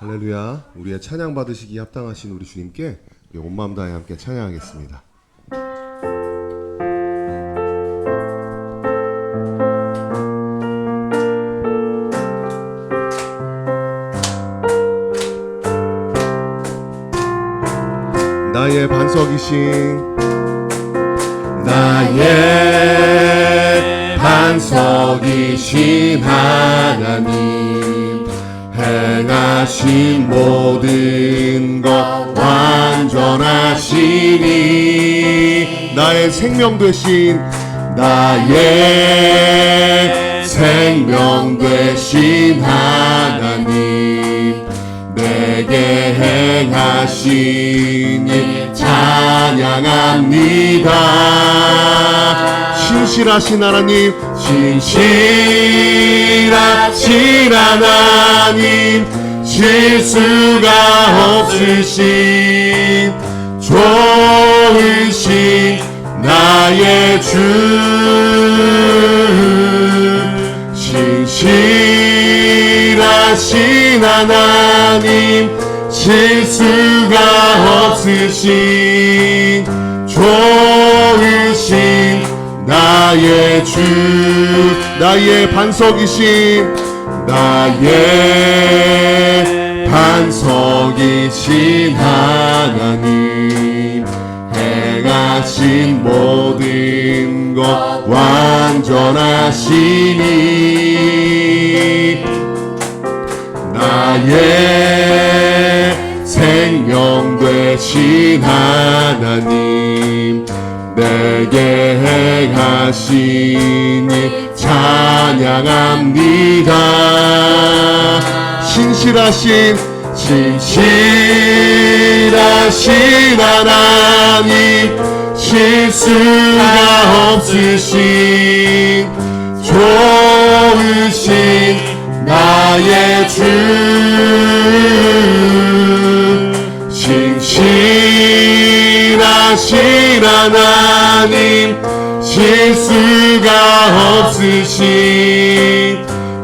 할렐루야. 우리의 찬양 받으시기 합당하신 우리 주님께 우리 온 마음 다해 함께 찬양하겠습니다. 나의 반석이신 나의 반석이신 하나님, 행하신 모든 것 완전하시니, 나의 생명 되신 나의 생명 되신 하나님, 내게 행하시니 찬양합니다. 신실하신 하나님, 신실하신 하나님, 실수가 없으신 좋으신 나의 주, 신실하신 하나님, 실수가 없으신 좋으신 나의 주, 나의 반석이신 나의 반석이신 하나님, 행하신 모든 것 완전하시니, 나의 생명 되신 하나님, 내게 행하시니 찬양합니다. 신실하신 하나님, 실수가 없으신 좋으신 나의 주, 신실하신 하나님, 실수가 없으신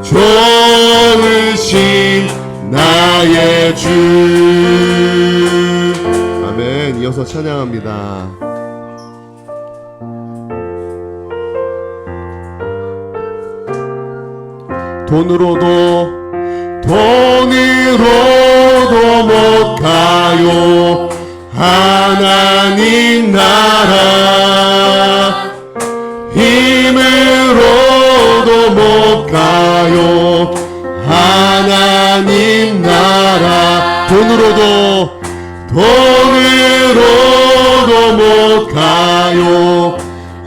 좋으신 나의 주. 아멘. 이어서 찬양합니다. 돈으로도 못 가요 하나님 나라, 힘으로도 못 가요 하나님 나라, 돈으로도 못 가요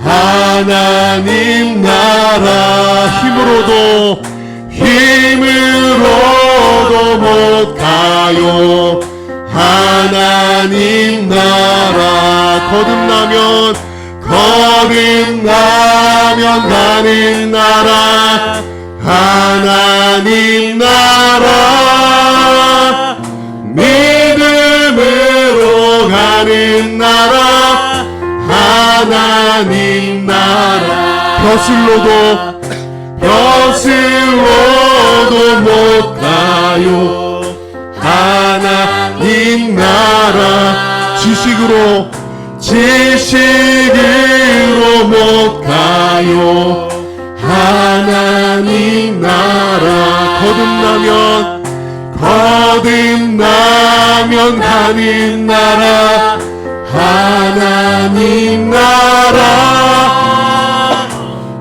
하나님 나라, 힘으로도 못 가요 하나님 나라, 거듭나면 가는 나라, 하나님 나라, 믿음으로 가는 나라, 하나님 나라, 벼슬로도 못 가요 하나님 나라, 지식으로 못 가요 하나님 나라, 거듭나면 가는 나라, 하나님 나라,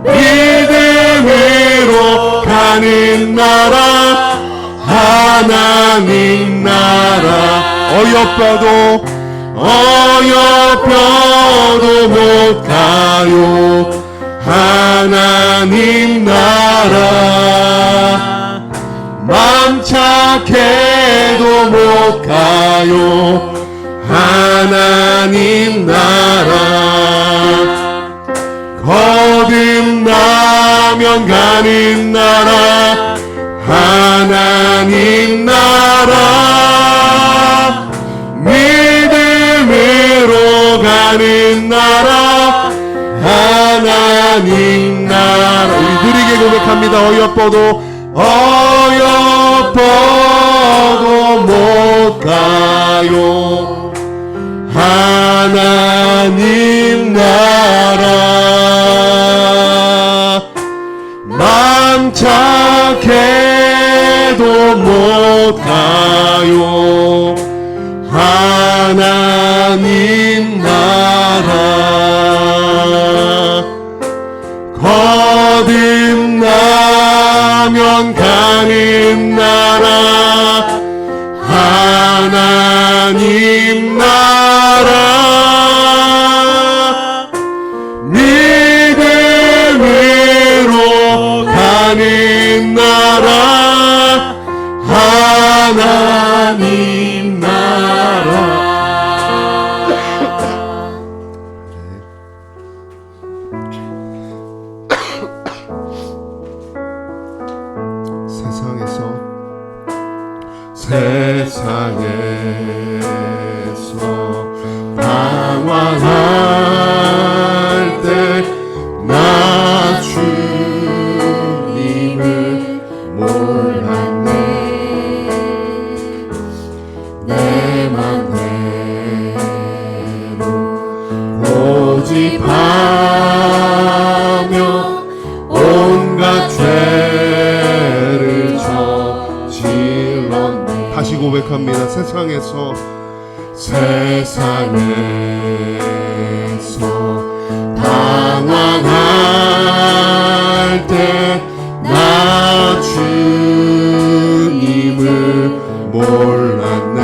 믿음으로 가는 나라, 하나님 나라, 어여뻐도 못 가요 하나님 나라, 맘 착해도 못 가요 하나님 나라, 거듭나면 가는 나라, 하나님 나라, 믿음으로 가는 나라, 하나님 나라. 우리 느리게 고백합니다. 어여뻐도 못 가요. 하나님 나라 맘 착해도 못 가요. 하나님 나라 거듭나면 가는 나라 하나님 나라 믿음으로 가는 나라 하나님 나라. 세상에서 방황할 때 나 주님을 몰랐네. 내 맘대로 고집하며 온갖 죄를 저질렀네. 다시 고백합니다. 세상에서 방황할 때 나 주님을 몰랐네.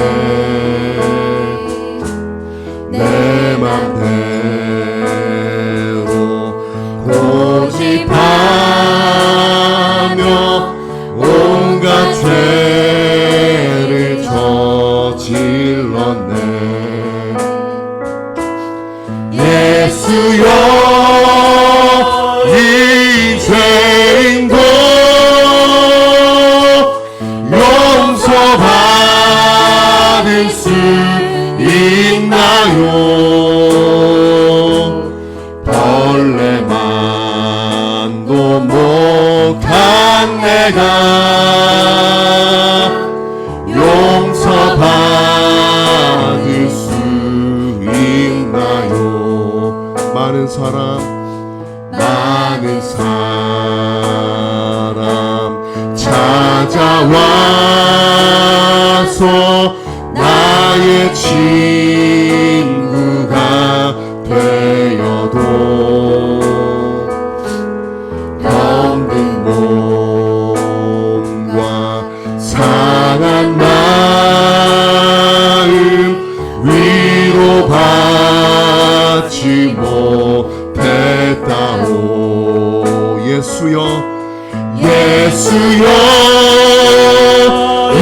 내 맘대로 고집하며 온갖 죄를 저질렀네. 예수여 이 죄인도 용서받을 수 있나요? 벌레만도 못한 내가 용서받을 수 있나요? 많은 사람 찾아와서 나의 친구가 되어도 병든 몸과 상한 마음 위로받지 못했다오. 예수여 이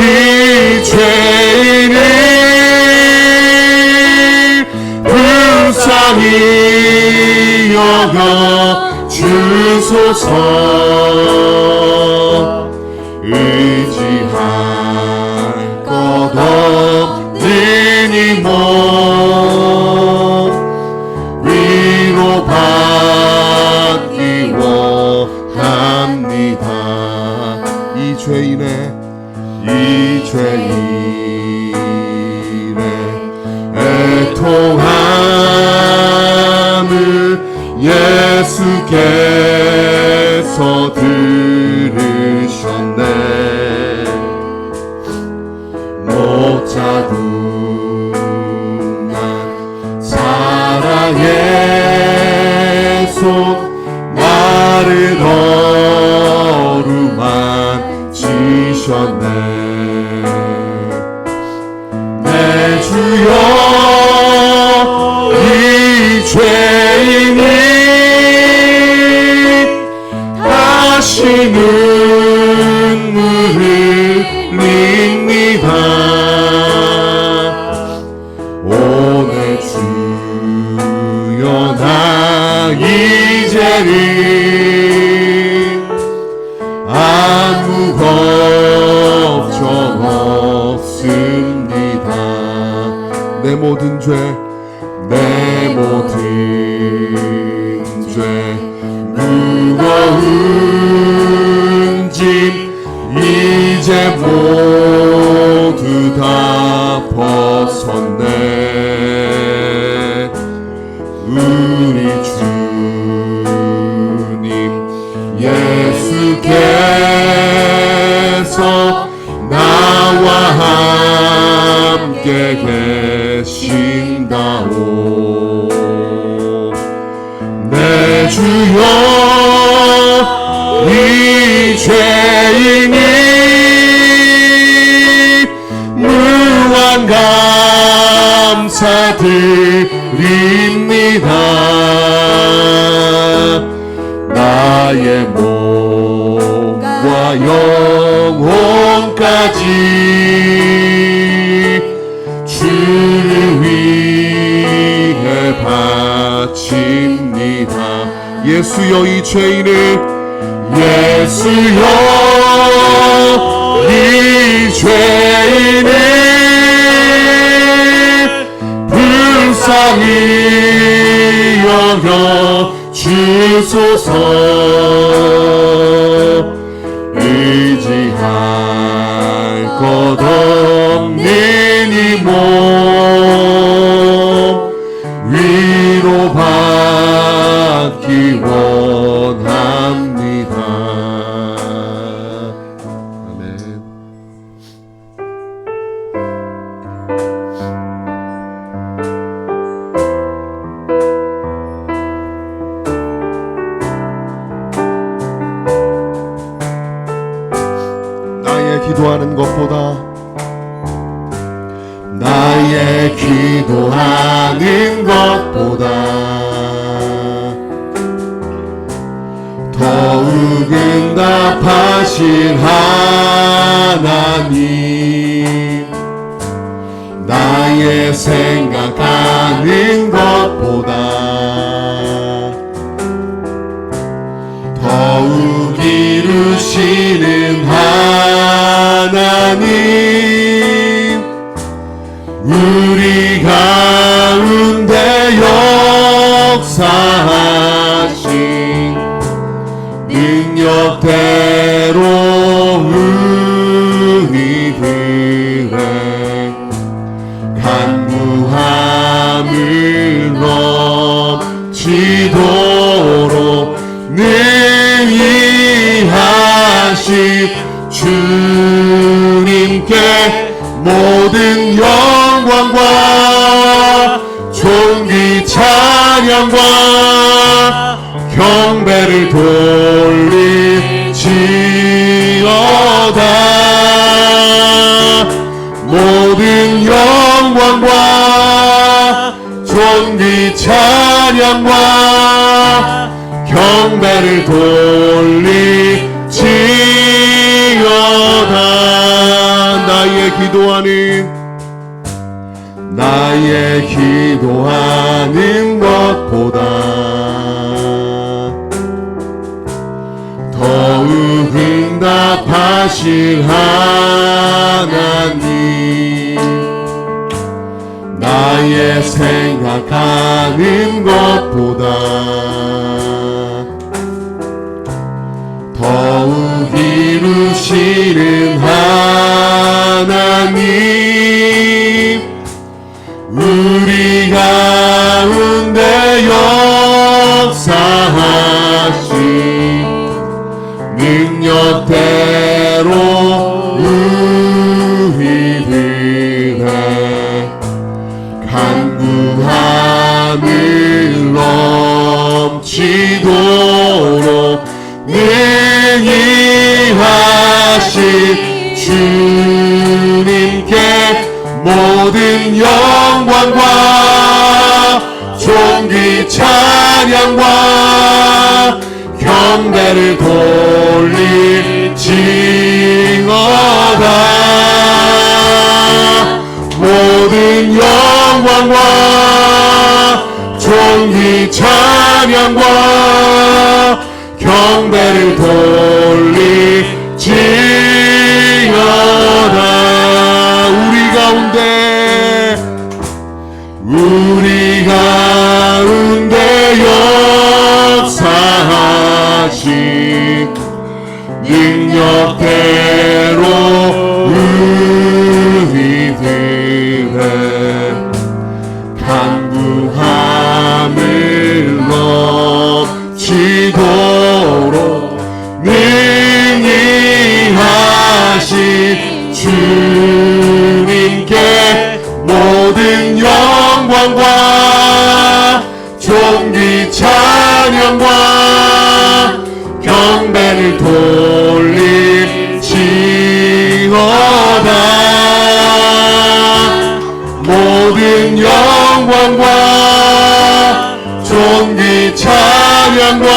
죄인을 불쌍히 여겨 주소서. 의지할 것 없는 이 몸 위로받기 원합니다. 이 죄인의 애통함을 예수께서 들으셨네. 못 자국난 사랑의 손 나를 어루만지셨네. 내 주여 이 죄인이 다시 눈물을 흘립니다. 오늘 주여 나 이제는 아무 걱정 없습니다. 내 모든 죄 무거운 짐 이제 모두 모두 다 벗었네. 우리 주님 예수께서 나와 함께 계신다오. 내 주여 이 죄인이 무한 감사드립니다. 나의 몸과 영혼까지 주를 위해 바칩니다. 예수여 이 죄인을, 예수여 이 죄인을 불쌍히 여겨 주소서. 의지할 것 없는 이 몸 위로받기 원합니다. 아멘. 기도하는 것보다, 나의 기도하는 것보다 더욱 응답하신 하나님, 나의 생각하는 것보다 더욱 이루시는 하나님, 우리 가운데 역사하신 능력대로 우리들의 간구함을 넘치도록 능히 하신 주님께 모든 영광과 존귀 찬양과 경배를 돌리지어다. 모든 영광과 존귀 찬양과 경배를 돌리지어다. 나의 기도하는 것보다 더욱 응답하신 하나님, 나의 생각하는 것보다 더욱 이루시는 하나님, 우리 가운데 역사하신 능력대로 우리들의 간구함을 넘치도록 능히 하신 주님께 모든 영광과 존귀 찬양과 경배를 돌리지어다. 모든 영광과 존귀 찬양과 경배를 돌리지어다. 우리 가운데 역사하신 능력대로 간구함을 넘치도록 능히 하신 주님께 모든 영광과 존귀 찬양과 경배를 돌릴지어다. 모든 영광과 존귀 찬양과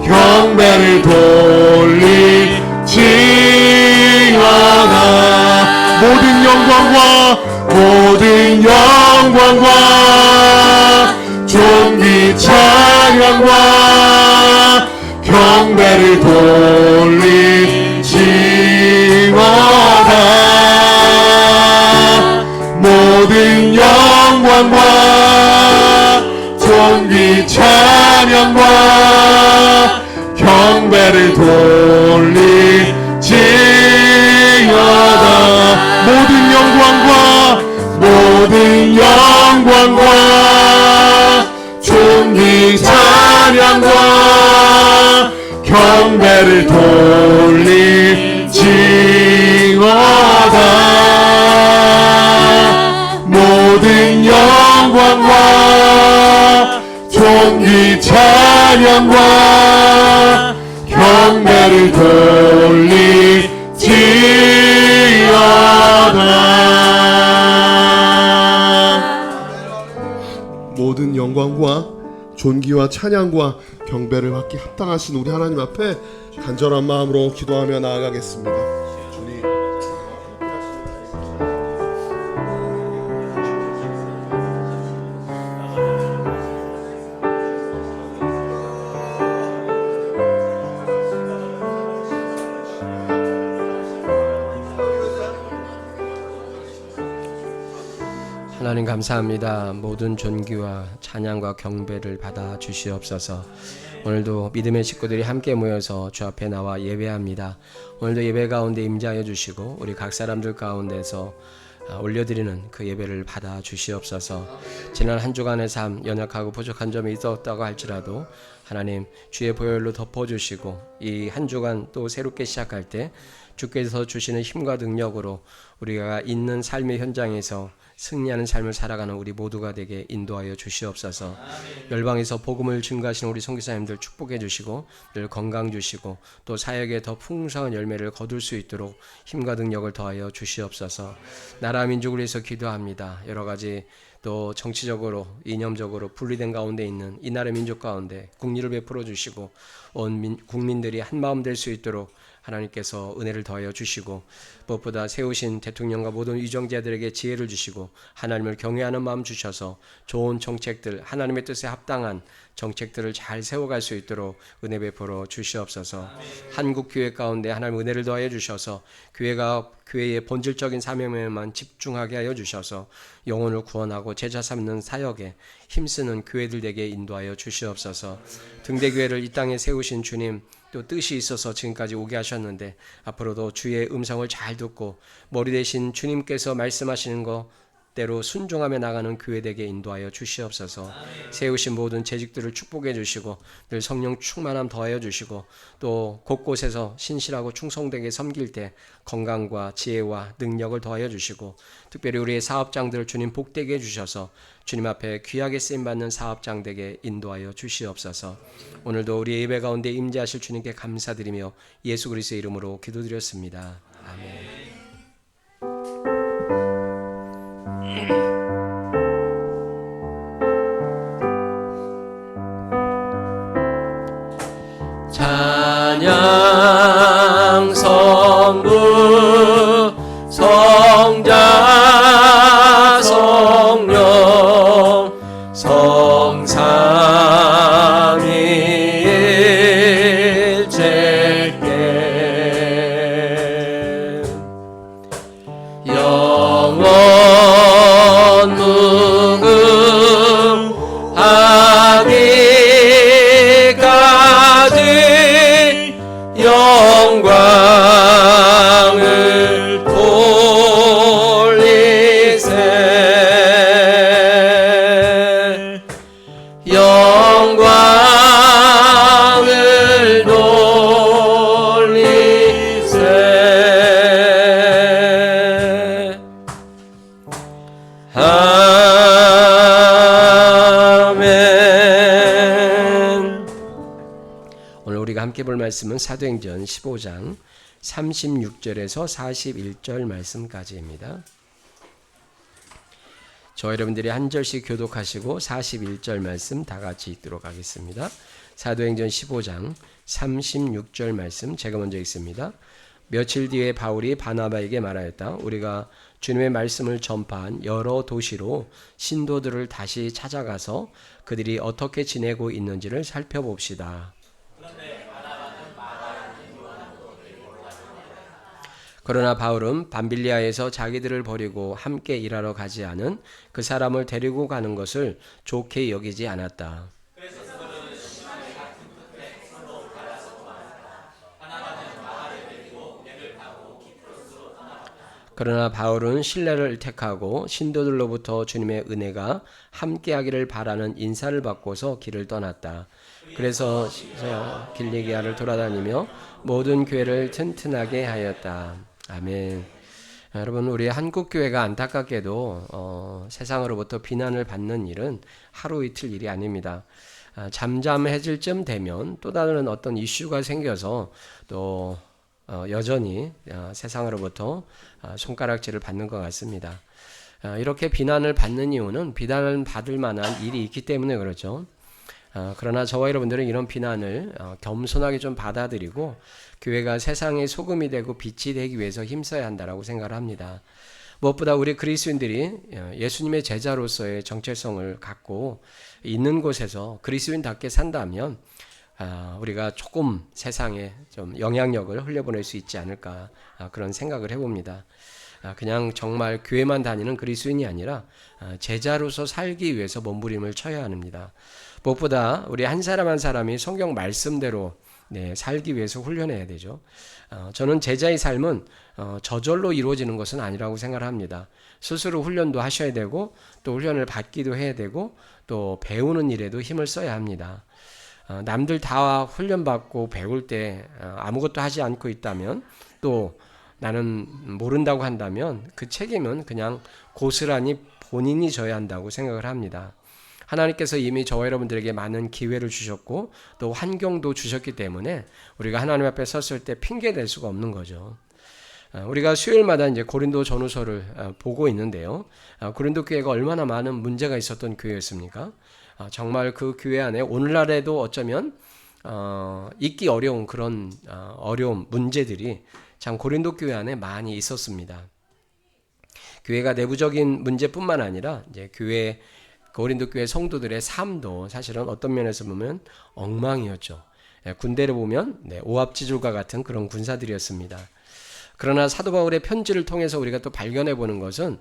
경배를 돌릴지어다. 모든 영광과 존귀 찬양과 경배를 돌릴지어다. 모든 영광과 존귀 찬양과 경배를 돌릴지어다. 모든 영광과 존귀 찬양과 경배를 돌릴지어다. 모든 영광과 존귀 찬양과 경배를 돌릴지어다. 모든 영광과 존귀와 찬양과 경배를 받기 합당하신 우리 하나님 앞에 간절한 마음으로 기도하며 나아가겠습니다. 주님. 하나님 감사합니다. 모든 존귀와 찬양과 경배를 받아 주시옵소서. 오늘도 믿음의 식구들이 함께 모여서 주 앞에 나와 예배합니다. 오늘도 예배 가운데 임재하여 주시고 우리 각 사람들 가운데서 올려드리는 그 예배를 받아 주시옵소서. 지난 한 주간의 삶 연약하고 부족한 점이 있었다고 할지라도 하나님 주의 보혈로 덮어주시고 이 한 주간 또 새롭게 시작할 때 주께서 주시는 힘과 능력으로 우리가 있는 삶의 현장에서 승리하는 삶을 살아가는 우리 모두가 되게 인도하여 주시옵소서. 열방에서 복음을 증거하시는 우리 선교사님들 축복해 주시고 늘 건강 주시고 또 사역에 더 풍성한 열매를 거둘 수 있도록 힘과 능력을 더하여 주시옵소서. 나라 민족을 위해서 기도합니다. 여러 가지 또 정치적으로 이념적으로 분리된 가운데 있는 이 나라 민족 가운데 국리를 베풀어 주시고 온 국민들이 한 마음 될 수 있도록 하나님께서 은혜를 더하여 주시고 무엇보다 세우신 대통령과 모든 위정자들에게 지혜를 주시고 하나님을 경외하는 마음 주셔서 좋은 정책들 하나님의 뜻에 합당한 정책들을 잘 세워갈 수 있도록 은혜 베풀어 주시옵소서. 한국 교회 가운데 하나님 은혜를 더하여 주셔서 교회가 교회의 본질적인 사명에만 집중하게 하여 주셔서 영혼을 구원하고 제자 삼는 사역에 힘쓰는 교회들 되게 인도하여 주시옵소서. 등대교회를 이 땅에 세우신 주님 또 뜻이 있어서 지금까지 오게 하셨는데 앞으로도 주의 음성을 잘 듣고 머리 대신 주님께서 말씀하시는 것 대로 순종하며 나가는 교회되게 인도하여 주시옵소서. 세우신 모든 재직들을 축복해 주시고 늘 성령 충만함 더하여 주시고 또 곳곳에서 신실하고 충성되게 섬길 때 건강과 지혜와 능력을 더하여 주시고 특별히 우리의 사업장들을 주님 복되게 해주셔서 주님 앞에 귀하게 쓰임받는 사업장 되게 인도하여 주시옵소서. 오늘도 우리 예배 가운데 임재하실 주님께 감사드리며 예수 그리스도의 이름으로 기도드렸습니다. 아멘. 찬양 성부 성자 성령 성삼위일체께 영원 아멘. 오늘 우리가 함께 볼 말씀은 사도행전 15장 36절에서 41절 말씀까지입니다. 저 여러분들이 한 절씩 교독하시고 41절 말씀 다 같이 읽도록 하겠습니다. 사도행전 15장 36절 말씀 제가 먼저 읽습니다. 며칠 뒤에 바울이 바나바에게 말하였다. 우리가 주님의 말씀을 전파한 여러 도시로 신도들을 다시 찾아가서 그들이 어떻게 지내고 있는지를 살펴봅시다. 그러나 바울은 밤빌리아에서 자기들을 버리고 함께 일하러 가지 않은 그 사람을 데리고 가는 것을 좋게 여기지 않았다. 그러나 바울은 신뢰를 택하고 신도들로부터 주님의 은혜가 함께하기를 바라는 인사를 받고서 길을 떠났다. 그래서 길리기아를 돌아다니며 모든 교회를 튼튼하게 하였다. 아멘. 여러분, 우리 한국 교회가 안타깝게도 세상으로부터 비난을 받는 일은 하루 이틀 일이 아닙니다. 잠잠해질 쯤 되면 또 다른 어떤 이슈가 생겨서 또 여전히 세상으로부터 손가락질을 받는 것 같습니다. 이렇게 비난을 받는 이유는 비난을 받을 만한 일이 있기 때문에 그렇죠. 그러나 저와 여러분들은 이런 비난을 겸손하게 좀 받아들이고 교회가 세상의 소금이 되고 빛이 되기 위해서 힘써야 한다라고 생각을 합니다. 무엇보다 우리 그리스도인들이 예수님의 제자로서의 정체성을 갖고 있는 곳에서 그리스도인답게 산다면 우리가 조금 세상에 좀 영향력을 흘려보낼 수 있지 않을까 그런 생각을 해봅니다. 그냥 정말 교회만 다니는 그리스도인이 아니라 제자로서 살기 위해서 몸부림을 쳐야 합니다. 무엇보다 우리 한 사람 한 사람이 성경 말씀대로 살기 위해서 훈련해야 되죠. 저는 제자의 삶은 저절로 이루어지는 것은 아니라고 생각을 합니다. 스스로 훈련도 하셔야 되고 또 훈련을 받기도 해야 되고 또 배우는 일에도 힘을 써야 합니다. 남들 다 훈련받고 배울 때 아무것도 하지 않고 있다면 또 나는 모른다고 한다면 그 책임은 그냥 고스란히 본인이 져야 한다고 생각을 합니다. 하나님께서 이미 저와 여러분들에게 많은 기회를 주셨고 또 환경도 주셨기 때문에 우리가 하나님 앞에 섰을 때 핑계 댈 수가 없는 거죠. 우리가 수요일마다 이제 고린도 전후서를 보고 있는데요. 고린도 교회가 얼마나 많은 문제가 있었던 교회였습니까? 정말 그 교회 안에 오늘날에도 어쩌면 잊기 어려운 그런 어려움, 문제들이 참 고린도 교회 안에 많이 있었습니다. 교회가 내부적인 문제뿐만 아니라 이제 고린도 교회 성도들의 삶도 사실은 어떤 면에서 보면 엉망이었죠. 군대를 보면 오합지졸과 같은 그런 군사들이었습니다. 그러나 사도 바울의 편지를 통해서 우리가 또 발견해 보는 것은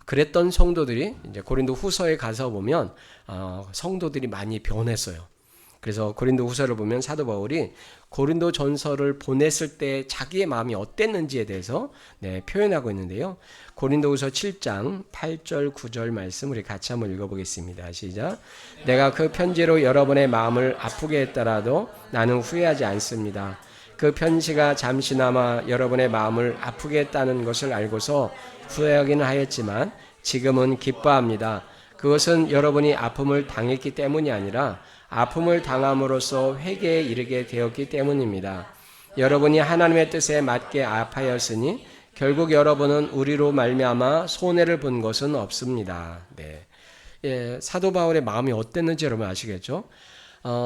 그랬던 성도들이 이제 고린도 후서에 가서 보면 성도들이 많이 변했어요. 그래서 고린도 후서를 보면 사도 바울이 고린도 전서를 보냈을 때 자기의 마음이 어땠는지에 대해서 표현하고 있는데요. 고린도 후서 7장 8절 9절 말씀 우리 같이 한번 읽어보겠습니다. 시작. 내가 그 편지로 여러분의 마음을 아프게 했더라도 나는 후회하지 않습니다. 그 편지가 잠시나마 여러분의 마음을 아프게 했다는 것을 알고서 후회하기는 하였지만 지금은 기뻐합니다. 그것은 여러분이 아픔을 당했기 때문이 아니라 아픔을 당함으로써 회개에 이르게 되었기 때문입니다. 여러분이 하나님의 뜻에 맞게 아파였으니 결국 여러분은 우리로 말미암아 손해를 본 것은 없습니다. 사도 바울의 마음이 어땠는지 여러분 아시겠죠?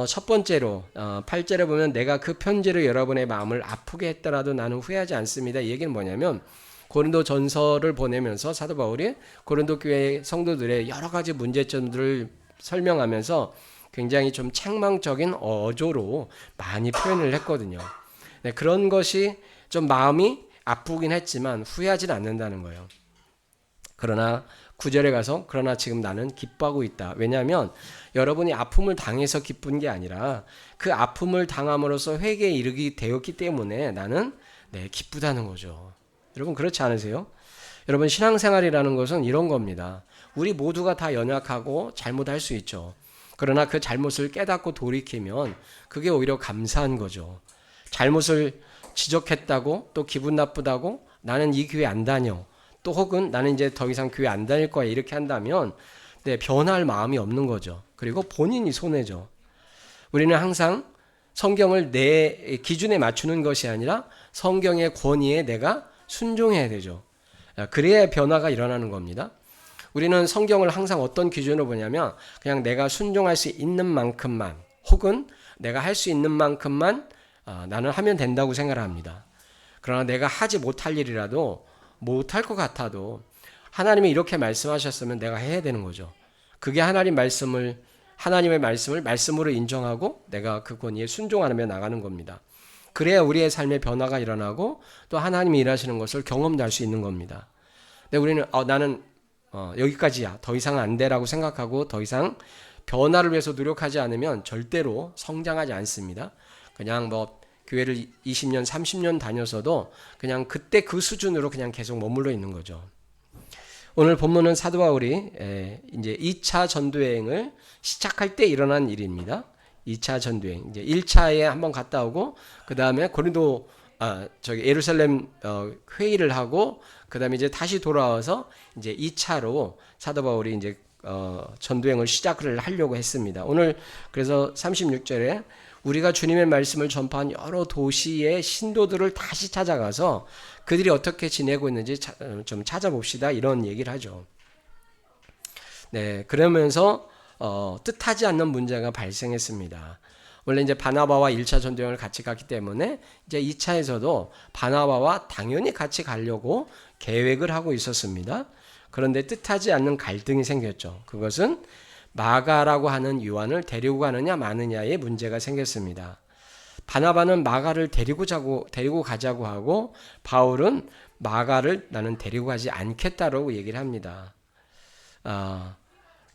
첫 번째로 8절에 보면 내가 그 편지로 여러분의 마음을 아프게 했더라도 나는 후회하지 않습니다. 이 얘기는 뭐냐면 고린도 전서를 보내면서 사도 바울이 고린도 교회 성도들의 여러 가지 문제점들을 설명하면서 굉장히 좀 책망적인 어조로 많이 표현을 했거든요. 그런 것이 좀 마음이 아프긴 했지만 후회하진 않는다는 거예요. 그러나 9절에 가서 그러나 지금 나는 기뻐하고 있다. 왜냐하면 여러분이 아픔을 당해서 기쁜 게 아니라 그 아픔을 당함으로써 회개에 이르게 되었기 때문에 나는 기쁘다는 거죠. 여러분 그렇지 않으세요? 여러분 신앙생활이라는 것은 이런 겁니다. 우리 모두가 다 연약하고 잘못할 수 있죠. 그러나 그 잘못을 깨닫고 돌이키면 그게 오히려 감사한 거죠. 잘못을 지적했다고 또 기분 나쁘다고 나는 이 교회 안 다녀 또 혹은 나는 이제 더 이상 교회 안 다닐 거야 이렇게 한다면 변할 마음이 없는 거죠. 그리고 본인이 손해죠. 우리는 항상 성경을 내 기준에 맞추는 것이 아니라 성경의 권위에 내가 순종해야 되죠. 그래야 변화가 일어나는 겁니다. 우리는 성경을 항상 어떤 기준으로 보냐면 그냥 내가 순종할 수 있는 만큼만 혹은 내가 할 수 있는 만큼만 나는 하면 된다고 생각을 합니다. 그러나 내가 하지 못할 일이라도 못할 것 같아도 하나님이 이렇게 말씀하셨으면 내가 해야 되는 거죠. 그게 하나님의 말씀을 말씀으로 인정하고 내가 그 권위에 순종하며 나가는 겁니다. 그래야 우리의 삶의 변화가 일어나고 또 하나님이 일하시는 것을 경험할 수 있는 겁니다. 근데 우리는 나는 여기까지야. 더 이상 안 돼라고 생각하고 더 이상 변화를 위해서 노력하지 않으면 절대로 성장하지 않습니다. 그냥 교회를 20년, 30년 다녀서도 그냥 그때 그 수준으로 그냥 계속 머물러 있는 거죠. 오늘 본문은 사도 바울이 이제 2차 전도여행을 시작할 때 일어난 일입니다. 2차 전도여행. 이제 1차에 한번 갔다 오고 그다음에 예루살렘 회의를 하고 그다음에 이제 다시 돌아와서 이제 2차로 사도 바울이 이제 전도여행을 시작을 하려고 했습니다. 오늘 그래서 36절에 우리가 주님의 말씀을 전파한 여러 도시의 신도들을 다시 찾아가서 그들이 어떻게 지내고 있는지 좀 찾아봅시다. 이런 얘기를 하죠. 네, 그러면서 뜻하지 않는 문제가 발생했습니다. 원래 이제 바나바와 1차 전도여행을 같이 갔기 때문에 이제 2차에서도 바나바와 당연히 같이 가려고 계획을 하고 있었습니다. 그런데 뜻하지 않는 갈등이 생겼죠. 그것은 마가라고 하는 요한을 데리고 가느냐 마느냐의 문제가 생겼습니다. 바나바는 마가를 데리고 가자고 하고 바울은 마가를 나는 데리고 가지 않겠다라고 얘기를 합니다.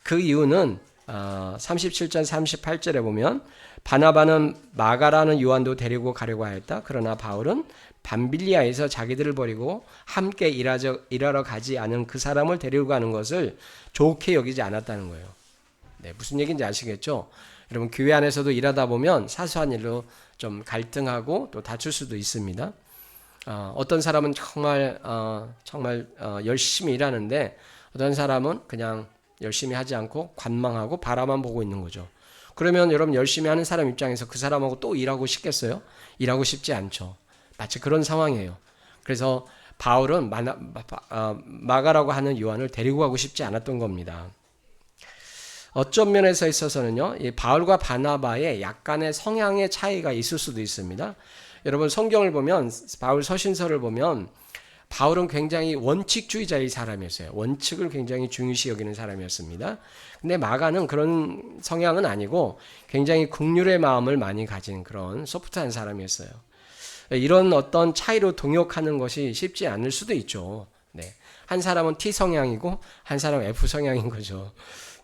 그 이유는 37절 38절에 보면 바나바는 마가라는 요한도 데리고 가려고 하였다. 그러나 바울은 밤빌리아에서 자기들을 버리고 함께 일하러 가지 않은 그 사람을 데리고 가는 것을 좋게 여기지 않았다는 거예요. 네, 무슨 얘기인지 아시겠죠? 여러분 교회 안에서도 일하다 보면 사소한 일로 좀 갈등하고 또 다툴 수도 있습니다. 어떤 사람은 정말 열심히 일하는데 어떤 사람은 그냥 열심히 하지 않고 관망하고 바라만 보고 있는 거죠. 그러면 여러분 열심히 하는 사람 입장에서 그 사람하고 또 일하고 싶겠어요? 일하고 싶지 않죠. 마치 그런 상황이에요. 그래서 바울은 마가라고 하는 요한을 데리고 가고 싶지 않았던 겁니다. 어떤 면에서 있어서는요, 이 바울과 바나바의 약간의 성향의 차이가 있을 수도 있습니다. 여러분 성경을 보면 바울 서신서를 보면 바울은 굉장히 원칙주의자의 사람이었어요. 원칙을 굉장히 중요시 여기는 사람이었습니다. 근데 마가는 그런 성향은 아니고 굉장히 긍휼의 마음을 많이 가진 그런 소프트한 사람이었어요. 이런 어떤 차이로 동역하는 것이 쉽지 않을 수도 있죠. 네. 한 사람은 T 성향이고 한 사람은 F 성향인 거죠.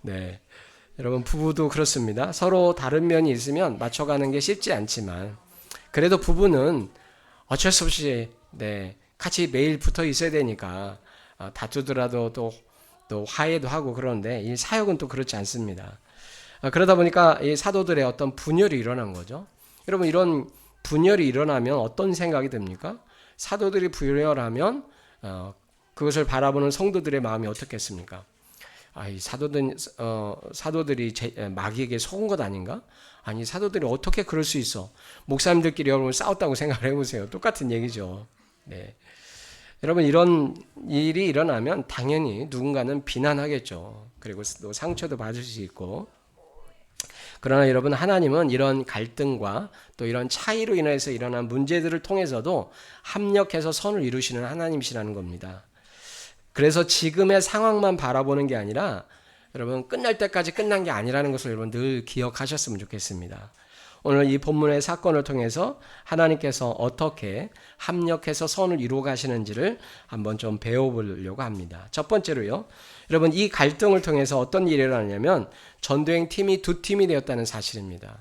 네. 여러분 부부도 그렇습니다. 서로 다른 면이 있으면 맞춰가는 게 쉽지 않지만 그래도 부부는 어쩔 수 없이 같이 매일 붙어 있어야 되니까 다투더라도 또 화해도 하고 그러는데 이 사역은 또 그렇지 않습니다. 그러다 보니까 이 사도들의 어떤 분열이 일어난 거죠. 여러분 이런 분열이 일어나면 어떤 생각이 듭니까? 사도들이 분열하면 그것을 바라보는 성도들의 마음이 어떻겠습니까? 이 사도들이 마귀에게 속은 것 아닌가? 아니 사도들이 어떻게 그럴 수 있어? 목사님들끼리 여러분 싸웠다고 생각을 해보세요. 똑같은 얘기죠. 네. 여러분 이런 일이 일어나면 당연히 누군가는 비난하겠죠. 그리고 또 상처도 받을 수 있고. 그러나 여러분 하나님은 이런 갈등과 또 이런 차이로 인해서 일어난 문제들을 통해서도 합력해서 선을 이루시는 하나님이시라는 겁니다. 그래서 지금의 상황만 바라보는 게 아니라 여러분 끝날 때까지 끝난 게 아니라는 것을 여러분 늘 기억하셨으면 좋겠습니다. 오늘 이 본문의 사건을 통해서 하나님께서 어떻게 합력해서 선을 이루어 가시는지를 한번 좀 배워보려고 합니다. 첫 번째로요. 여러분 이 갈등을 통해서 어떤 일이 일어나냐면 전도행 팀이 두 팀이 되었다는 사실입니다.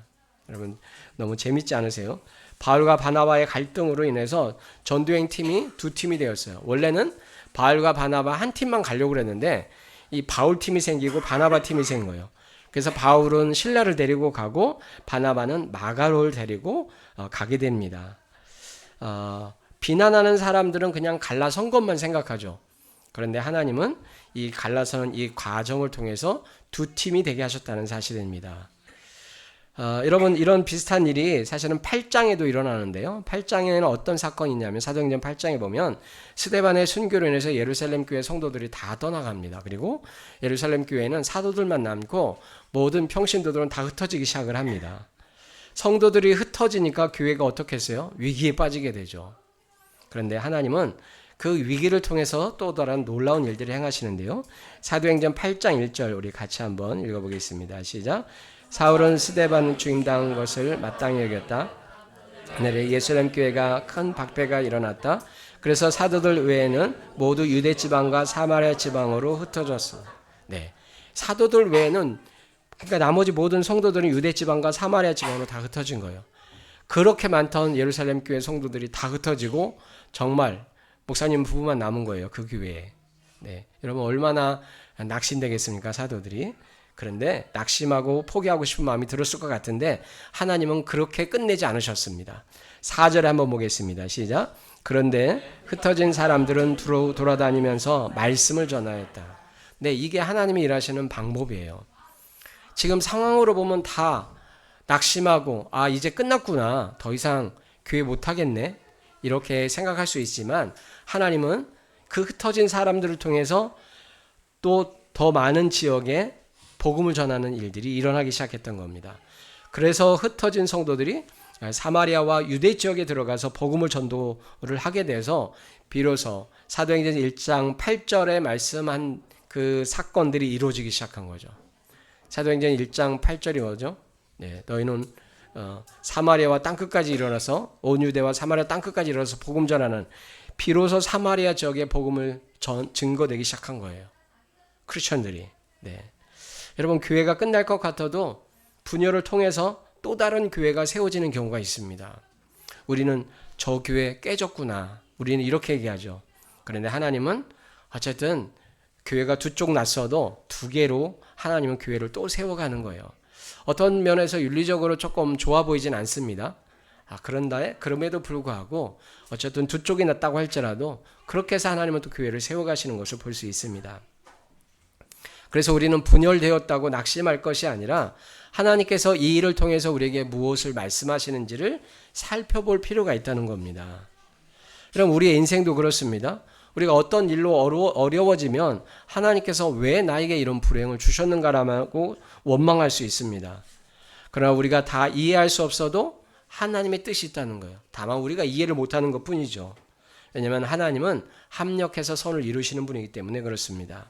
여러분 너무 재밌지 않으세요? 바울과 바나바의 갈등으로 인해서 전도행 팀이 두 팀이 되었어요. 원래는 바울과 바나바 한 팀만 가려고 그랬는데 이 바울 팀이 생기고 바나바 팀이 생긴 거예요. 그래서 바울은 실라를 데리고 가고 바나바는 마가로를 데리고 가게 됩니다. 비난하는 사람들은 그냥 갈라선 것만 생각하죠. 그런데 하나님은 이 갈라서는 이 과정을 통해서 두 팀이 되게 하셨다는 사실입니다. 여러분, 이런 비슷한 일이 사실은 8장에도 일어나는데요. 8장에는 어떤 사건이 있냐면 사도행전 8장에 보면 스데반의 순교로 인해서 예루살렘 교회 성도들이 다 떠나갑니다. 그리고 예루살렘 교회는 사도들만 남고 모든 평신도들은 다 흩어지기 시작을 합니다. 성도들이 흩어지니까 교회가 어떻게 했어요? 위기에 빠지게 되죠. 그런데 하나님은 그 위기를 통해서 또 다른 놀라운 일들을 행하시는데요. 사도행전 8장 1절 우리 같이 한번 읽어보겠습니다. 시작. 사울은 스데반 죽임당한 것을 마땅히 여겼다. 그날에 예루살렘 교회가 큰 박해가 일어났다. 그래서 사도들 외에는 모두 유대 지방과 사마리아 지방으로 흩어졌어. 네, 사도들 외에는 그러니까 나머지 모든 성도들은 유대 지방과 사마리아 지방으로 다 흩어진 거예요. 그렇게 많던 예루살렘 교회 성도들이 다 흩어지고 정말 목사님 부부만 남은 거예요. 그 교회에. 네, 여러분 얼마나 낙심되겠습니까, 사도들이? 그런데 낙심하고 포기하고 싶은 마음이 들었을 것 같은데 하나님은 그렇게 끝내지 않으셨습니다. 4절에 한번 보겠습니다. 시작. 그런데 흩어진 사람들은 돌아다니면서 말씀을 전하였다. 네, 이게 하나님이 일하시는 방법이에요. 지금 상황으로 보면 다 낙심하고 이제 끝났구나. 더 이상 교회 못하겠네. 이렇게 생각할 수 있지만 하나님은 그 흩어진 사람들을 통해서 또 더 많은 지역에 복음을 전하는 일들이 일어나기 시작했던 겁니다. 그래서 흩어진 성도들이 사마리아와 유대 지역에 들어가서 복음을 전도를 하게 돼서 비로소 사도행전 1장 8절에 말씀한 그 사건들이 이루어지기 시작한 거죠. 사도행전 1장 8절이 뭐죠? 네, 너희는 사마리아와 땅끝까지 일어나서 온 유대와 사마리아 땅끝까지 일어나서 복음 전하는 비로소 사마리아 지역에 복음을 증거되기 시작한 거예요. 크리스천들이. 네. 여러분 교회가 끝날 것 같아도 분열을 통해서 또 다른 교회가 세워지는 경우가 있습니다. 우리는 저 교회 깨졌구나. 우리는 이렇게 얘기하죠. 그런데 하나님은 어쨌든 교회가 두 쪽 났어도 두 개로 하나님은 교회를 또 세워가는 거예요. 어떤 면에서 윤리적으로 조금 좋아 보이진 않습니다. 그럼에도 불구하고 어쨌든 두 쪽이 났다고 할지라도 그렇게 해서 하나님은 또 교회를 세워가시는 것을 볼 수 있습니다. 그래서 우리는 분열되었다고 낙심할 것이 아니라 하나님께서 이 일을 통해서 우리에게 무엇을 말씀하시는지를 살펴볼 필요가 있다는 겁니다. 그럼 우리의 인생도 그렇습니다. 우리가 어떤 일로 어려워지면 하나님께서 왜 나에게 이런 불행을 주셨는가라고 원망할 수 있습니다. 그러나 우리가 다 이해할 수 없어도 하나님의 뜻이 있다는 거예요. 다만 우리가 이해를 못하는 것뿐이죠. 왜냐하면 하나님은 합력해서 선을 이루시는 분이기 때문에 그렇습니다.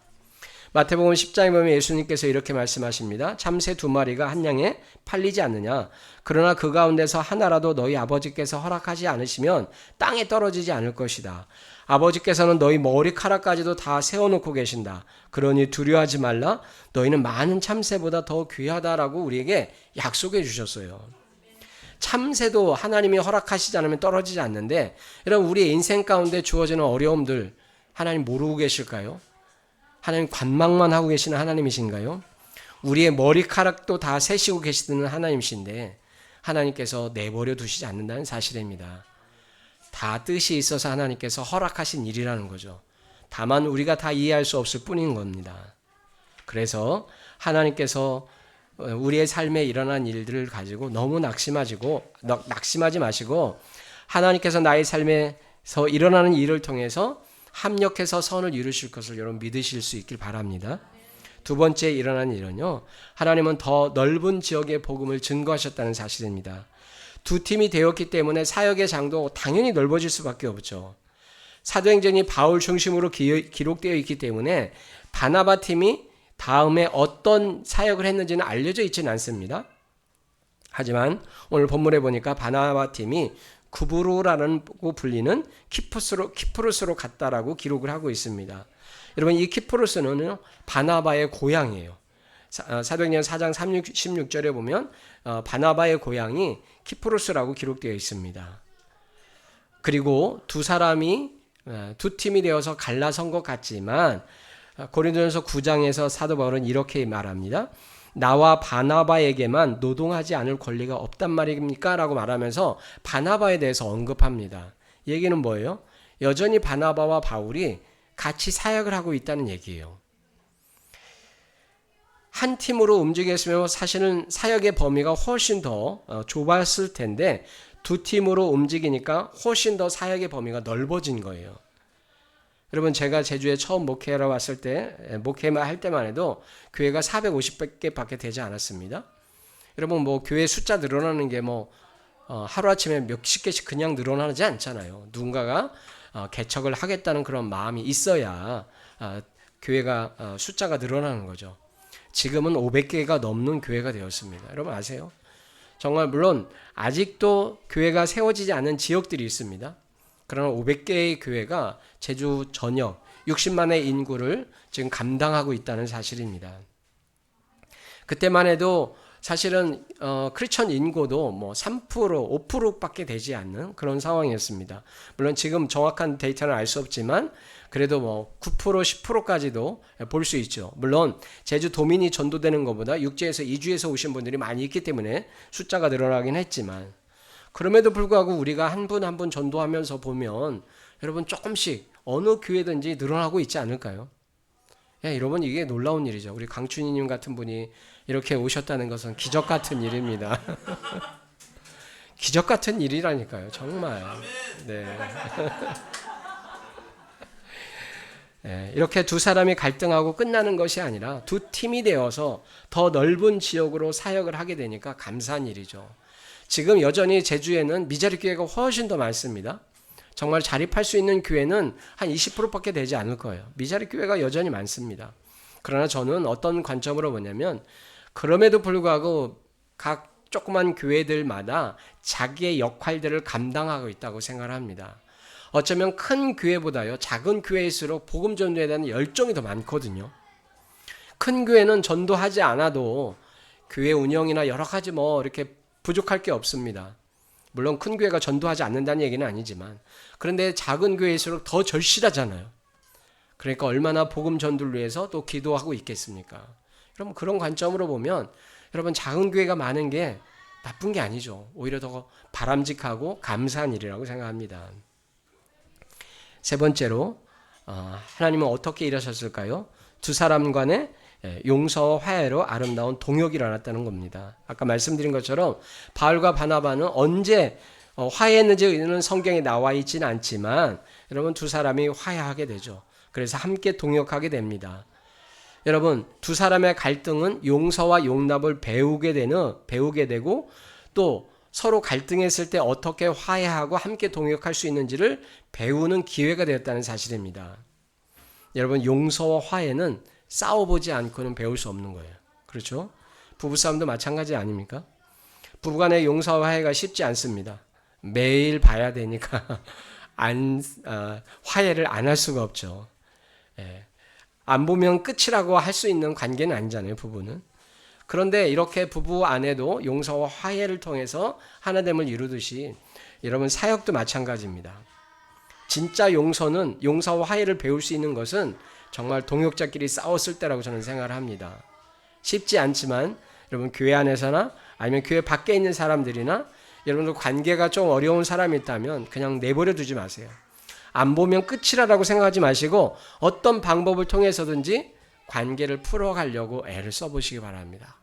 마태복음 10장에 보면 예수님께서 이렇게 말씀하십니다. 참새 2마리가 한 양에 팔리지 않느냐. 그러나 그 가운데서 하나라도 너희 아버지께서 허락하지 않으시면 땅에 떨어지지 않을 것이다. 아버지께서는 너희 머리카락까지도 다 세워놓고 계신다. 그러니 두려워하지 말라. 너희는 많은 참새보다 더 귀하다라고 우리에게 약속해 주셨어요. 참새도 하나님이 허락하시지 않으면 떨어지지 않는데 여러분 우리의 인생 가운데 주어지는 어려움들 하나님 모르고 계실까요? 하나님 관망만 하고 계시는 하나님이신가요? 우리의 머리카락도 다 세시고 계시는 하나님이신데 하나님께서 내버려 두시지 않는다는 사실입니다. 다 뜻이 있어서 하나님께서 허락하신 일이라는 거죠. 다만 우리가 다 이해할 수 없을 뿐인 겁니다. 그래서 하나님께서 우리의 삶에 일어난 일들을 가지고 너무 낙심하지 마시고 하나님께서 나의 삶에서 일어나는 일을 통해서 합력해서 선을 이루실 것을 여러분 믿으실 수 있길 바랍니다. 두 번째 일어난 일은요. 하나님은 더 넓은 지역의 복음을 증거하셨다는 사실입니다. 두 팀이 되었기 때문에 사역의 장도 당연히 넓어질 수밖에 없죠. 사도행전이 바울 중심으로 기록되어 있기 때문에 바나바 팀이 다음에 어떤 사역을 했는지는 알려져 있지는 않습니다. 하지만 오늘 본문에 보니까 바나바 팀이 구브로라고 불리는 키프루스로 갔다라고 기록을 하고 있습니다. 여러분 이 키프루스는 바나바의 고향이에요. 사도행전 4장 16절에 보면 바나바의 고향이 키프루스라고 기록되어 있습니다. 그리고 두 팀이 되어서 갈라선 것 같지만 고린도전서 9장에서 사도 바울은 이렇게 말합니다. 나와 바나바에게만 노동하지 않을 권리가 없단 말입니까? 라고 말하면서 바나바에 대해서 언급합니다. 얘기는 뭐예요? 여전히 바나바와 바울이 같이 사역을 하고 있다는 얘기예요. 한 팀으로 움직였으면 사실은 사역의 범위가 훨씬 더 좁았을 텐데 두 팀으로 움직이니까 훨씬 더 사역의 범위가 넓어진 거예요. 여러분, 제가 제주에 처음 목회하러 왔을 때, 목회만 할 때만 해도 교회가 450개밖에 되지 않았습니다. 여러분, 뭐 교회 숫자 늘어나는 게 하루아침에 몇십 개씩 그냥 늘어나지 않잖아요. 누군가가 개척을 하겠다는 그런 마음이 있어야 교회가 숫자가 늘어나는 거죠. 지금은 500개가 넘는 교회가 되었습니다. 여러분 아세요? 정말 물론 아직도 교회가 세워지지 않은 지역들이 있습니다. 그러나 500개의 교회가 제주 전역 60만의 인구를 지금 감당하고 있다는 사실입니다. 그때만 해도 사실은 크리스천 인구도 3%, 5%밖에 되지 않는 그런 상황이었습니다. 물론 지금 정확한 데이터는 알 수 없지만 그래도 9%, 10%까지도 볼 수 있죠. 물론 제주 도민이 전도되는 것보다 육지에서 이주해서 오신 분들이 많이 있기 때문에 숫자가 늘어나긴 했지만 그럼에도 불구하고 우리가 한 분 한 분 전도하면서 보면 여러분 조금씩 어느 교회든지 늘어나고 있지 않을까요? 여러분 이게 놀라운 일이죠. 우리 강춘희님 같은 분이 이렇게 오셨다는 것은 기적 같은 일입니다. 기적 같은 일이라니까요. 정말. 네. 네, 이렇게 두 사람이 갈등하고 끝나는 것이 아니라 두 팀이 되어서 더 넓은 지역으로 사역을 하게 되니까 감사한 일이죠. 지금 여전히 제주에는 미자리 교회가 훨씬 더 많습니다. 정말 자립할 수 있는 교회는 한 20%밖에 되지 않을 거예요. 미자리 교회가 여전히 많습니다. 그러나 저는 어떤 관점으로 보냐면 그럼에도 불구하고 각 조그만 교회들마다 자기의 역할들을 감당하고 있다고 생각합니다. 어쩌면 큰 교회보다요 작은 교회일수록 복음 전도에 대한 열정이 더 많거든요. 큰 교회는 전도하지 않아도 교회 운영이나 여러 가지 이렇게 부족할 게 없습니다. 물론 큰 교회가 전도하지 않는다는 얘기는 아니지만 그런데 작은 교회일수록 더 절실하잖아요. 그러니까 얼마나 복음 전도를 위해서 또 기도하고 있겠습니까? 여러분 그런 관점으로 보면 여러분 작은 교회가 많은 게 나쁜 게 아니죠. 오히려 더 바람직하고 감사한 일이라고 생각합니다. 세 번째로 하나님은 어떻게 일하셨을까요? 두 사람 간의 용서와 화해로 아름다운 동역이 일어났다는 겁니다. 아까 말씀드린 것처럼 바울과 바나바는 언제 화해했는지는 성경에 나와 있지는 않지만 여러분 두 사람이 화해하게 되죠. 그래서 함께 동역하게 됩니다. 여러분 두 사람의 갈등은 용서와 용납을 배우게 되고 또 서로 갈등했을 때 어떻게 화해하고 함께 동역할 수 있는지를 배우는 기회가 되었다는 사실입니다. 여러분 용서와 화해는 싸워보지 않고는 배울 수 없는 거예요. 그렇죠? 부부싸움도 마찬가지 아닙니까? 부부간의 용서와 화해가 쉽지 않습니다. 매일 봐야 되니까 화해를 안 할 수가 없죠. 안 보면 끝이라고 할 수 있는 관계는 아니잖아요, 부부는. 그런데 이렇게 부부 안에도 용서와 화해를 통해서 하나됨을 이루듯이 여러분 사역도 마찬가지입니다. 진짜 용서와 화해를 배울 수 있는 것은 정말 동역자끼리 싸웠을 때라고 저는 생각을 합니다. 쉽지 않지만 여러분 교회 안에서나 아니면 교회 밖에 있는 사람들이나 여러분들 관계가 좀 어려운 사람이 있다면 그냥 내버려 두지 마세요. 안 보면 끝이라고 생각하지 마시고 어떤 방법을 통해서든지 관계를 풀어가려고 애를 써보시기 바랍니다.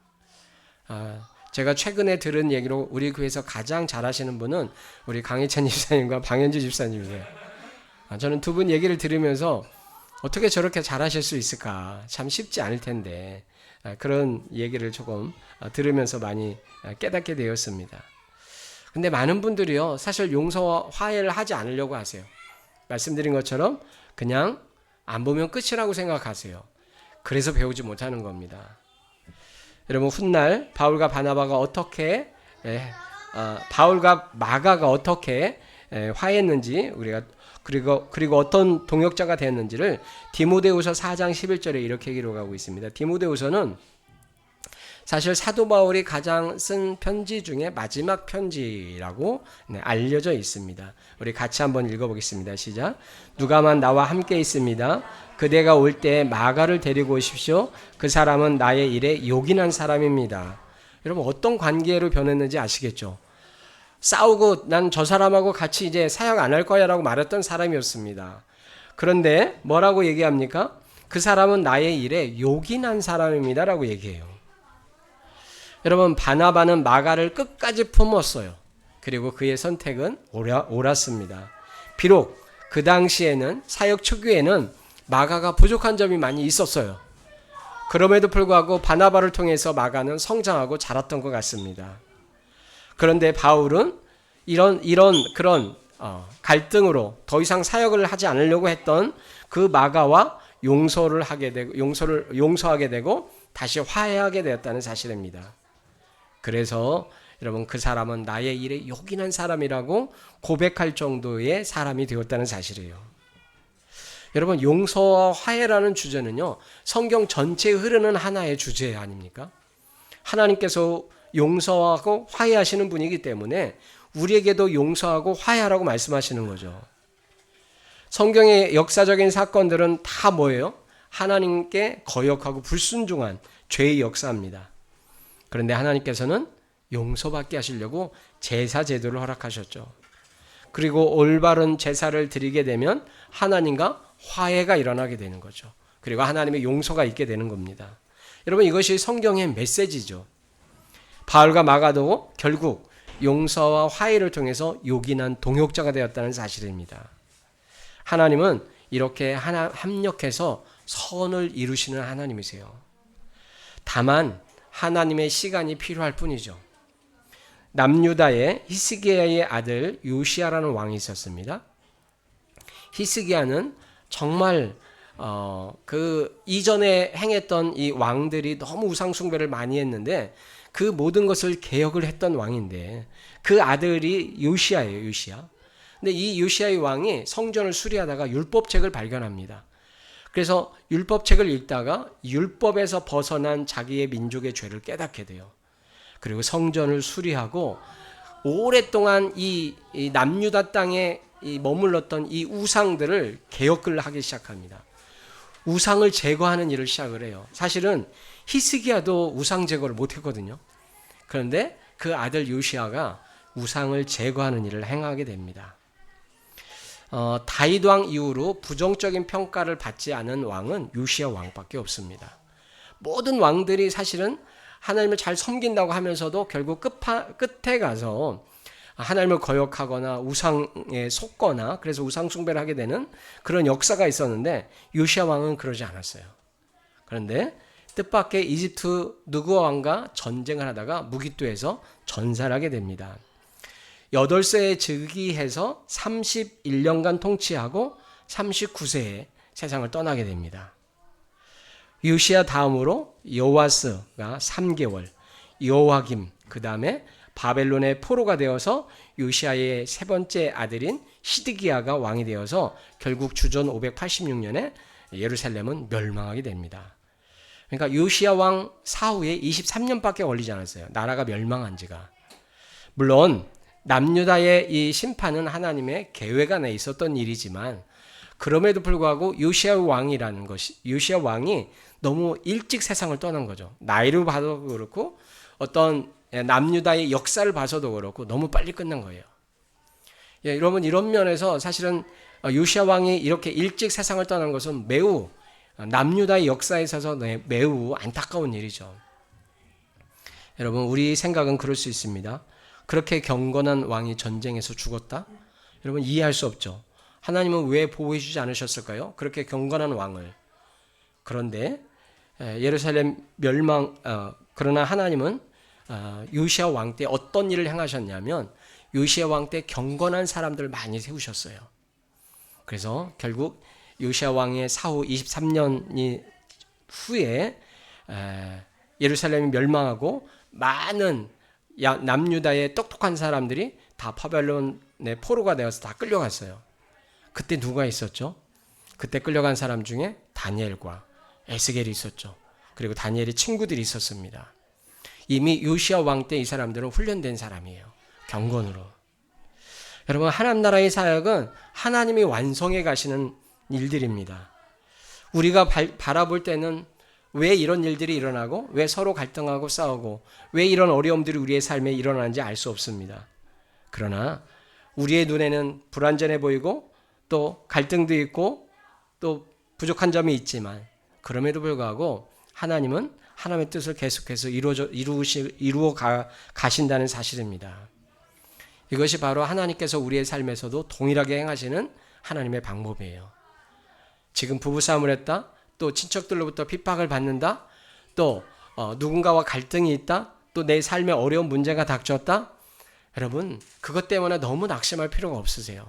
제가 최근에 들은 얘기로 우리 교회에서 가장 잘하시는 분은 우리 강희찬 집사님과 방현주 집사님이세요. 저는 두 분 얘기를 들으면서 어떻게 저렇게 잘하실 수 있을까? 참 쉽지 않을 텐데 그런 얘기를 조금 들으면서 많이 깨닫게 되었습니다. 근데 많은 분들이요 사실 용서와 화해를 하지 않으려고 하세요. 말씀드린 것처럼 그냥 안 보면 끝이라고 생각하세요. 그래서 배우지 못하는 겁니다. 여러분 훗날 바울과 바나바가 어떻게 바울과 마가가 어떻게 화해했는지 우리가 그리고 어떤 동역자가 되었는지를 디모데후서 4장 11절에 이렇게 기록하고 있습니다. 디모데후서는 사실 사도 바울이 가장 쓴 편지 중에 마지막 편지라고 알려져 있습니다. 우리 같이 한번 읽어보겠습니다. 시작. 누가만 나와 함께 있습니다. 그대가 올 때 마가를 데리고 오십시오. 그 사람은 나의 일에 요긴한 사람입니다. 여러분 어떤 관계로 변했는지 아시겠죠? 싸우고 난 저 사람하고 같이 이제 사역 안 할 거야 라고 말했던 사람이었습니다. 그런데 뭐라고 얘기합니까? 그 사람은 나의 일에 요긴한 사람입니다라고 얘기해요. 여러분, 바나바는 마가를 끝까지 품었어요. 그리고 그의 선택은 옳았습니다. 비록 그 당시에는 사역 초기에는 마가가 부족한 점이 많이 있었어요. 그럼에도 불구하고 바나바를 통해서 마가는 성장하고 자랐던 것 같습니다. 그런데 바울은 그런 갈등으로 더 이상 사역을 하지 않으려고 했던 그 마가와 용서하게 되고 다시 화해하게 되었다는 사실입니다. 그래서 여러분, 그 사람은 나의 일에 요긴한 사람이라고 고백할 정도의 사람이 되었다는 사실이에요. 여러분, 용서와 화해라는 주제는요, 성경 전체에 흐르는 하나의 주제 아닙니까? 하나님께서 용서하고 화해하시는 분이기 때문에 우리에게도 용서하고 화해하라고 말씀하시는 거죠. 성경의 역사적인 사건들은 다 뭐예요? 하나님께 거역하고 불순종한 죄의 역사입니다. 그런데 하나님께서는 용서받게 하시려고 제사 제도를 허락하셨죠. 그리고 올바른 제사를 드리게 되면 하나님과 화해가 일어나게 되는 거죠. 그리고 하나님의 용서가 있게 되는 겁니다. 여러분, 이것이 성경의 메시지죠. 바울과 마가도 결국 용서와 화해를 통해서 요긴한 동역자가 되었다는 사실입니다. 하나님은 이렇게 합력해서 선을 이루시는 하나님이세요. 다만 하나님의 시간이 필요할 뿐이죠. 남유다의 히스기야의 아들 요시야라는 왕이 있었습니다. 히스기야는 정말 그 이전에 행했던 이 왕들이 너무 우상 숭배를 많이 했는데 그 모든 것을 개혁을 했던 왕인데 그 아들이 요시야예요, 요시야. 근데 이 요시야의 왕이 성전을 수리하다가 율법책을 발견합니다. 그래서 율법책을 읽다가 율법에서 벗어난 자기의 민족의 죄를 깨닫게 돼요. 그리고 성전을 수리하고 오랫동안 이 남유다 땅에 머물렀던 이 우상들을 개혁을 하기 시작합니다. 우상을 제거하는 일을 시작을 해요. 사실은 히스기야도 우상 제거를 못했거든요. 그런데 그 아들 요시야가 우상을 제거하는 일을 행하게 됩니다. 다윗 왕 이후로 부정적인 평가를 받지 않은 왕은 요시야 왕밖에 없습니다. 모든 왕들이 사실은 하나님을 잘 섬긴다고 하면서도 결국 끝에 가서 하나님을 거역하거나 우상에 속거나 그래서 우상 숭배를 하게 되는 그런 역사가 있었는데 요시야 왕은 그러지 않았어요. 그런데 뜻밖의 이집트 느고 왕과 전쟁을 하다가 무기토에서 전사를 하게 됩니다. 8세에 즉위해서 31년간 통치하고 39세에 세상을 떠나게 됩니다. 요시야 다음으로 여호와스가 3개월, 여호와김, 그 다음에 바벨론의 포로가 되어서 요시야의 세 번째 아들인 시드기야가 왕이 되어서 결국 주전 586년에 예루살렘은 멸망하게 됩니다. 그러니까 요시야 왕 사후에 23년밖에 걸리지 않았어요. 나라가 멸망한 지가. 물론 남유다의 이 심판은 하나님의 계획 안에 있었던 일이지만 그럼에도 불구하고 요시야 왕이 너무 일찍 세상을 떠난 거죠. 나이를 봐도 그렇고 어떤 남유다의 역사를 봐서도 그렇고 너무 빨리 끝난 거예요. 여러분, 이런 면에서 사실은 요시야 왕이 이렇게 일찍 세상을 떠난 것은 매우 남유다의 역사에 있어서 매우 안타까운 일이죠. 여러분, 우리 생각은 그럴 수 있습니다. 그렇게 경건한 왕이 전쟁에서 죽었다? 여러분, 이해할 수 없죠. 하나님은 왜 보호해 주지 않으셨을까요? 그렇게 경건한 왕을. 그런데 예루살렘 그러나 하나님은 요시야 왕 때 어떤 일을 행하셨냐면 요시야 왕 때 경건한 사람들을 많이 세우셨어요. 그래서 결국 요시야 왕의 사후 23년 후에 예루살렘이 멸망하고 많은 남유다의 똑똑한 사람들이 다 바벨론의 포로가 되어서 다 끌려갔어요. 그때 누가 있었죠? 그때 끌려간 사람 중에 다니엘과 에스겔이 있었죠. 그리고 다니엘의 친구들이 있었습니다. 이미 요시야 왕 때 이 사람들은 훈련된 사람이에요. 경건으로. 여러분, 하나님 나라의 사역은 하나님이 완성해 가시는 일들입니다. 우리가 바라볼 때는 왜 이런 일들이 일어나고 왜 서로 갈등하고 싸우고 왜 이런 어려움들이 우리의 삶에 일어나는지 알 수 없습니다. 그러나 우리의 눈에는 불완전해 보이고 또 갈등도 있고 또 부족한 점이 있지만 그럼에도 불구하고 하나님은 하나님의 뜻을 계속해서 이루어 가신다는 사실입니다. 이것이 바로 하나님께서 우리의 삶에서도 동일하게 행하시는 하나님의 방법이에요. 지금 부부싸움을 했다, 또 친척들로부터 핍박을 받는다, 또 누군가와 갈등이 있다, 또 내 삶에 어려운 문제가 닥쳤다. 여러분, 그것 때문에 너무 낙심할 필요가 없으세요.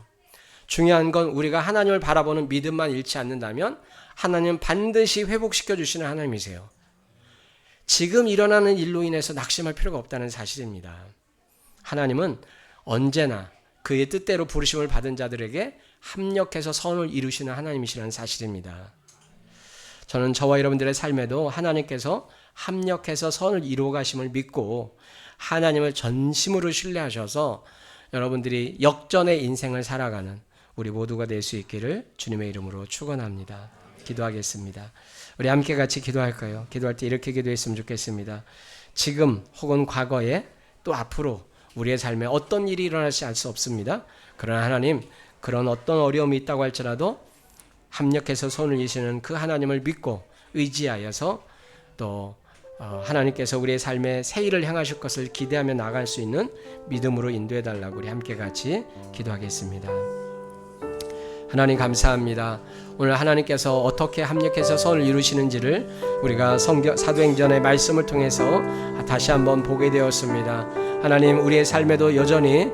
중요한 건 우리가 하나님을 바라보는 믿음만 잃지 않는다면 하나님은 반드시 회복시켜 주시는 하나님이세요. 지금 일어나는 일로 인해서 낙심할 필요가 없다는 사실입니다. 하나님은 언제나 그의 뜻대로 부르심을 받은 자들에게 합력해서 선을 이루시는 하나님이시라는 사실입니다. 저는 저와 여러분들의 삶에도 하나님께서 합력해서 선을 이루어 가심을 믿고 하나님을 전심으로 신뢰하셔서 여러분들이 역전의 인생을 살아가는 우리 모두가 될 수 있기를 주님의 이름으로 축원합니다. 기도하겠습니다. 우리 함께 같이 기도할까요? 기도할 때 이렇게 기도했으면 좋겠습니다. 지금 혹은 과거에 또 앞으로 우리의 삶에 어떤 일이 일어날지 알 수 없습니다. 그러나 하나님, 그런 어떤 어려움이 있다고 할지라도 합력해서 손을 이시는 그 하나님을 믿고 의지하여서 또 하나님께서 우리의 삶에 새 일을 행하실 것을 기대하며 나갈 수 있는 믿음으로 인도해 달라고 우리 함께 같이 기도하겠습니다. 하나님 감사합니다. 오늘 하나님께서 어떻게 합력해서 선을 이루시는지를 우리가 사도행전의 말씀을 통해서 다시 한번 보게 되었습니다. 하나님, 우리의 삶에도 여전히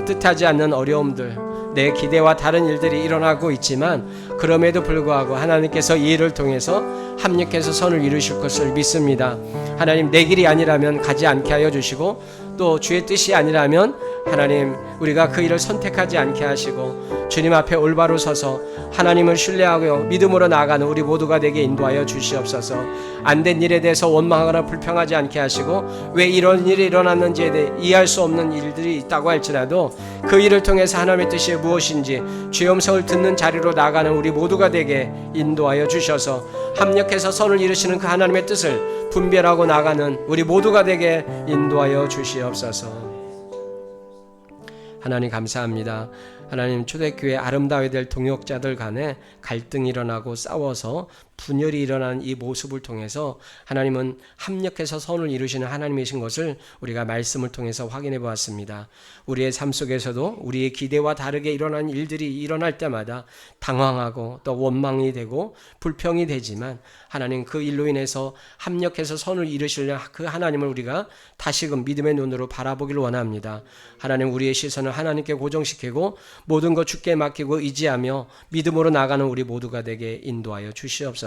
뜻하지 않는 어려움들, 내 기대와 다른 일들이 일어나고 있지만 그럼에도 불구하고 하나님께서 이 일을 통해서 합력해서 선을 이루실 것을 믿습니다. 하나님, 내 길이 아니라면 가지 않게 하여 주시고 또 주의 뜻이 아니라면 하나님, 우리가 그 일을 선택하지 않게 하시고 주님 앞에 올바로 서서 하나님을 신뢰하고 믿음으로 나아가는 우리 모두가 되게 인도하여 주시옵소서. 안된 일에 대해서 원망하거나 불평하지 않게 하시고 왜 이런 일이 일어났는지에 대해 이해할 수 없는 일들이 있다고 할지라도 그 일을 통해서 하나님의 뜻이 무엇인지 주의 음성을 듣는 자리로 나아가는 우리 모두가 되게 인도하여 주셔서 합력해서 선을 이루시는 그 하나님의 뜻을 분별하고 나가는 우리 모두가 되게 인도하여 주시옵소서. 하나님 감사합니다. 하나님, 초대교회 아름다워야 될 동역자들 간에 갈등이 일어나고 싸워서 분열이 일어나는 이 모습을 통해서 하나님은 합력해서 선을 이루시는 하나님이신 것을 우리가 말씀을 통해서 확인해 보았습니다. 우리의 삶 속에서도 우리의 기대와 다르게 일어나는 일들이 일어날 때마다 당황하고 또 원망이 되고 불평이 되지만 하나님, 그 일로 인해서 합력해서 선을 이루시려 그 하나님을 우리가 다시금 믿음의 눈으로 바라보기를 원합니다. 하나님, 우리의 시선을 하나님께 고정시키고 모든 것 주께 맡기고 의지하며 믿음으로 나가는 우리 모두가 되게 인도하여 주시옵소서.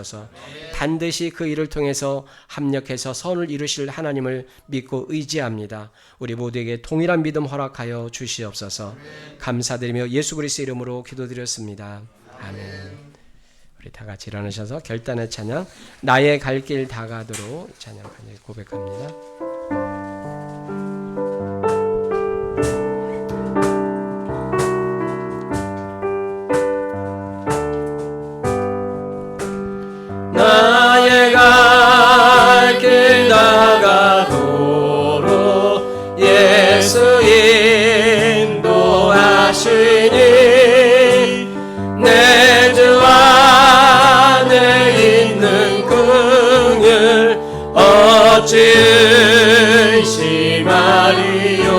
반드시 그 일을 통해서 합력해서 선을 이루실 하나님을 믿고 의지합니다. 우리 모두에게 동일한 믿음 허락하여 주시옵소서. 감사드리며 예수 그리스도의 이름으로 기도드렸습니다. 아멘. 우리 다 같이 일어나셔서 결단의 찬양, 나의 갈 길 다가도록 찬양 고백합니다. 나의 갈 길 다가도록 예수 인도하시니 내 주 안에 있는 긍휼 어찌 의심하리요.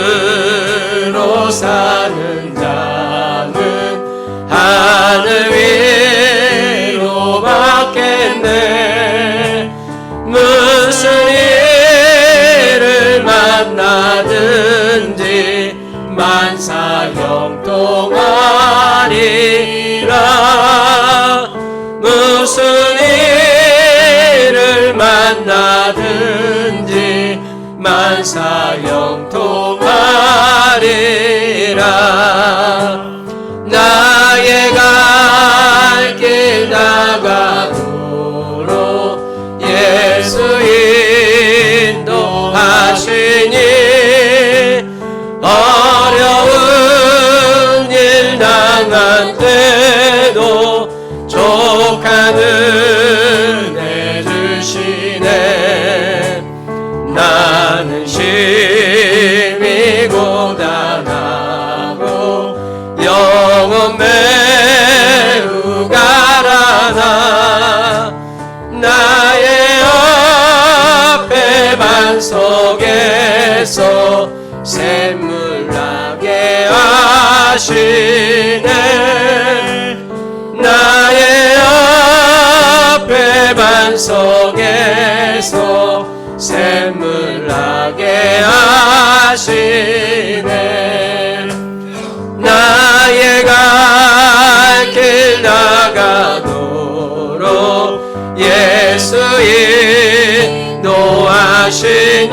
믿음으로 사는 자는 하늘 위로 받겠네. 무슨 일을 만나든지 만사형통하리라. 무슨 일을 만나든지 만사형통하리라. 나의 갈 길 다가도록 예수 인도하시니 어려운 일 당한 때도 족한 은혜 주시네. 나는 하시네. 나의 앞에 반석에서 샘물 나게 하시네. 나의 갈 길 나가도록 예수 인도하시니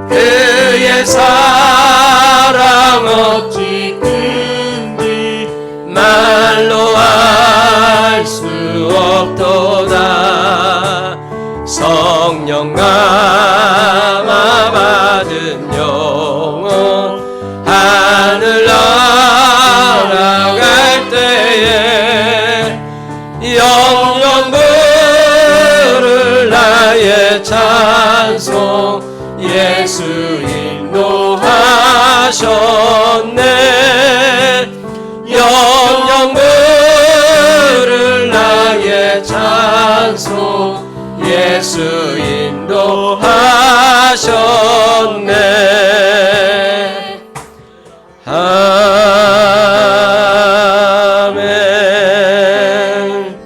그의 사랑 어찌 큰지 말로 알 수 없도다. 성령 감화 받은 영혼 하늘 날아갈 때에 영영 부를 나의 찬송 예수 인도하셨네. 영영 부를 나의 찬송 예수 인도하셨네. 아멘.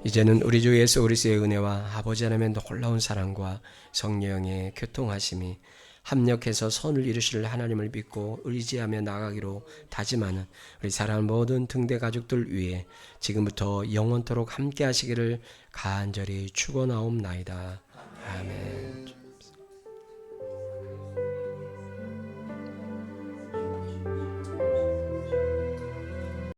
이제는 우리 주 예수 그리스도의 은혜와 아버지 하나님의 놀라운 사랑과 성령의 교통하심이 합력해서 선을 이루실 하나님을 믿고 의지하며 나가기로 다짐하는 우리 사랑하는 모든 등대 가족들 위해 지금부터 영원토록 함께 하시기를 간절히 축원하옵나이다. 아멘.